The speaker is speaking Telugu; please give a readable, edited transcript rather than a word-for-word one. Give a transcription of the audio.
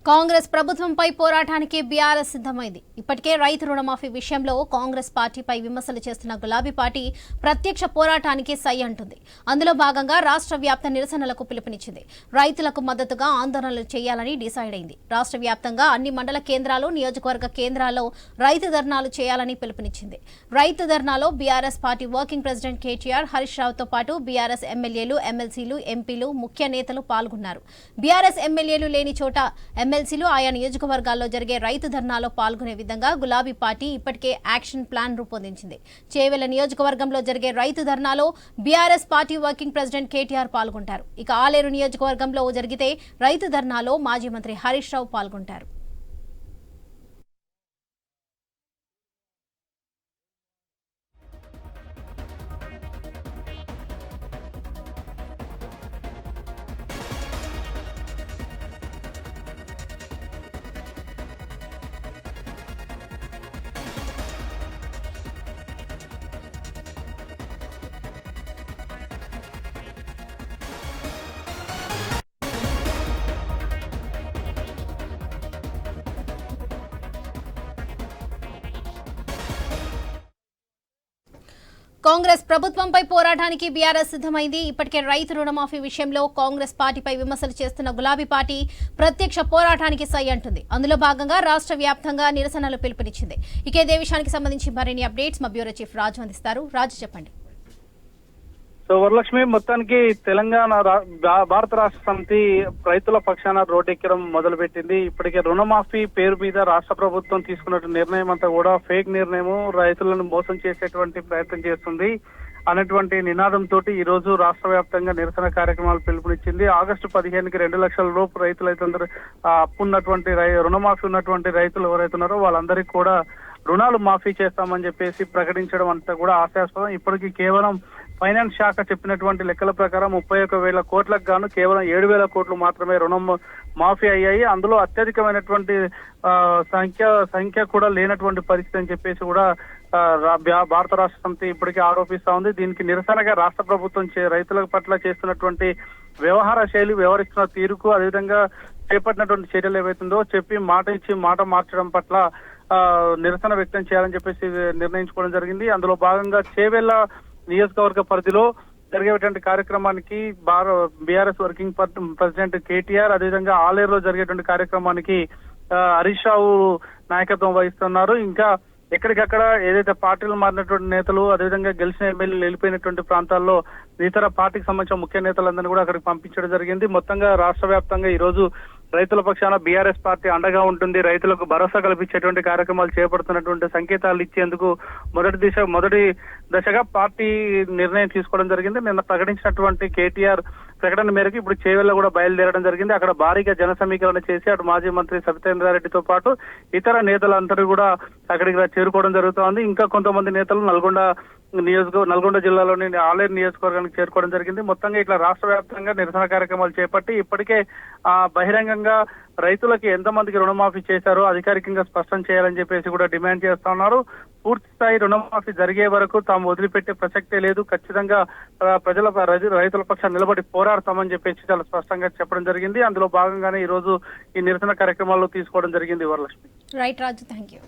కాంగ్రెస్ ప్రభుత్వంపై పోరాటానికి బీఆర్ఎస్ సిద్ధమైంది. ఇప్పటికే రైతు రుణమాఫీ విషయంలో కాంగ్రెస్ పార్టీపై విమర్శలు చేస్తున్న గులాబీ పార్టీ ప్రత్యక్ష పోరాటానికి సై అంటుంది. అందులో భాగంగా రాష్ట్ర వ్యాప్త నిరసనలకు పిలుపునిచ్చింది. రైతులకు మద్దతుగా ఆందోళనలు చేయాలని డిసైడ్ అయింది. రాష్ట్ర వ్యాప్తంగా అన్ని మండల కేంద్రాలు, నియోజకవర్గ కేంద్రాల్లో రైతు ధర్నాలు చేయాలని పిలుపునిచ్చింది. రైతు ధర్నాలో BRS party working president KTR, Harish రావుతో పాటు బీఆర్ఎస్ ఎమ్మెల్యేలు, ఎమ్మెల్సీలు, ఎంపీలు, ముఖ్య నేతలు పాల్గొన్నారు. బీఆర్ఎస్ ఎమ్మెల్యేలు లేని చోట ఎమ్మెల్సీలు ఆయా నియోజకవర్గాల్లో జరిగే రైతు ధర్నాలో పాల్గొనే విధంగా గులాబీ పార్టీ ఇప్పటికే యాక్షన్ ప్లాన్ రూపొందించింది. చేవెళ్ల నియోజకవర్గంలో జరిగే రైతు ధర్నాలో BRS party working president KTR పాల్గొంటారు. ఇక ఆలేరు నియోజకవర్గంలో జరిగితే రైతు ధర్నాలో మాజీ మంత్రి హరీష్ రావు పాల్గొంటారు. కాంగ్రెస్ ప్రభుత్వంపై పోరాటానికి బీఆర్ఎస్ సిద్ధమైంది. ఇప్పటికే రైతు రుణమాఫీ విషయంలో కాంగ్రెస్ పార్టీపై విమర్శలు చేస్తున్న గులాబీ పార్టీ ప్రత్యక్ష పోరాటానికి సై అంటుంది. అందులో భాగంగా రాష్ట్ర వ్యాప్తంగా నిరసనలు పిలుపునిచ్చింది. ఇక ఇదే విషయానికి సంబంధించి మరిన్ని అప్డేట్స్ మా బ్యూరో చీఫ్ రాజు అందిస్తారు. రాజు చెప్పండి. సో వరలక్ష్మి, మొత్తానికి తెలంగాణ భారత రాష్ట్ర సమితి రైతుల పక్షాన రోడ్డెక్కడం మొదలుపెట్టింది. ఇప్పటికే రుణమాఫీ పేరు మీద రాష్ట్ర ప్రభుత్వం తీసుకున్న నిర్ణయం అంతా కూడా ఫేక్ నిర్ణయం, రైతులను మోసం చేసేటువంటి ప్రయత్నం చేస్తుంది అనేటువంటి నినాదంతో ఈ రోజు రాష్ట్ర వ్యాప్తంగా నిరసన కార్యక్రమాలు పిలుపునిచ్చింది. ఆగస్టు 15కి 2 లక్షల లోపు రైతులైతే అప్పు ఉన్నటువంటి రుణమాఫీ ఉన్నటువంటి రైతులు ఎవరైతున్నారో వాళ్ళందరికీ కూడా రుణాలు మాఫీ చేస్తామని చెప్పేసి ప్రకటించడం అంతా కూడా ఆశాస్పదం. ఇప్పటికీ కేవలం ఫైనాన్స్ శాఖ చెప్పినటువంటి లెక్కల ప్రకారం 31,000 కోట్లకు గాను కేవలం 7,000 కోట్లు మాత్రమే రుణం మాఫీ అయ్యాయి. అందులో అత్యధికమైనటువంటి సంఖ్య కూడా లేనటువంటి పరిస్థితి అని చెప్పేసి కూడా భారత రాష్ట్ర సమితి ఇప్పటికే ఆరోపిస్తా ఉంది. దీనికి నిరసనగా రాష్ట్ర ప్రభుత్వం రైతుల పట్ల చేస్తున్నటువంటి వ్యవహార శైలి, వ్యవహరిస్తున్న తీరుకు, అదేవిధంగా చేపట్టినటువంటి చర్యలు ఏవైతుందో చెప్పి మాట ఇచ్చి మాట మార్చడం పట్ల నిరసన వ్యక్తం చేయాలని చెప్పేసి నిర్ణయించుకోవడం జరిగింది. అందులో భాగంగా చేవెళ్ల నియోజకవర్గ పరిధిలో జరిగేటువంటి కార్యక్రమానికి బీఆర్ఎస్ వర్కింగ్ ప్రెసిడెంట్ కేటీఆర్, అదేవిధంగా ఆలేరులో జరిగేటువంటి కార్యక్రమానికి హరీష్ రావు నాయకత్వం వహిస్తున్నారు. ఇంకా ఎక్కడికక్కడ ఏదైతే పార్టీలు మారినటువంటి నేతలు, అదేవిధంగా గెలిచిన ఎమ్మెల్యేలు వెళ్ళిపోయినటువంటి ప్రాంతాల్లో ఇతర పార్టీకి సంబంధించిన ముఖ్య నేతలందరినీ కూడా అక్కడికి పంపించడం జరిగింది. మొత్తంగా రాష్ట్ర వ్యాప్తంగా ఈ రోజు రైతుల పక్షాన బీఆర్ఎస్ పార్టీ అండగా ఉంటుంది. రైతులకు భరోసా కల్పించేటువంటి కార్యక్రమాలు చేపడుతున్నటువంటి సంకేతాలు ఇచ్చేందుకు మొదటి దశగా పార్టీ నిర్ణయం తీసుకోవడం జరిగింది. నిన్న ప్రకటించినటువంటి కేటీఆర్ ప్రకటన మేరకు ఇప్పుడు చేవెళ్ల కూడా బయలుదేరడం జరిగింది. అక్కడ భారీగా జన సమీకరణ చేసి అటు మాజీ మంత్రి సబితేంద్రారెడ్డితో పాటు ఇతర నేతలందరూ కూడా అక్కడికి చేరుకోవడం జరుగుతోంది. ఇంకా కొంతమంది నేతలు నల్గొండ జిల్లాలోని ఆలేరు నియోజకవర్గానికి చేరుకోవడం జరిగింది. మొత్తంగా ఇట్లా రాష్ట్ర వ్యాప్తంగా నిరసన కార్యక్రమాలు చేపట్టి ఇప్పటికే బహిరంగంగా రైతులకి ఎంతమందికి రుణమాఫీ చేశారో అధికారికంగా స్పష్టం చేయాలని చెప్పేసి కూడా డిమాండ్ చేస్తా ఉన్నారు. పూర్తి స్థాయి రుణమాఫీ జరిగే వరకు తాము వదిలిపెట్టే ప్రసక్తే లేదు, ఖచ్చితంగా రైతుల పక్షాన్ని నిలబడి పోరాడతామని చెప్పేసి చాలా స్పష్టంగా చెప్పడం జరిగింది. అందులో భాగంగానే ఈ రోజు ఈ నిరసన కార్యక్రమాల్లో తీసుకోవడం జరిగింది. Varalakshmi. Right Raju, thank you.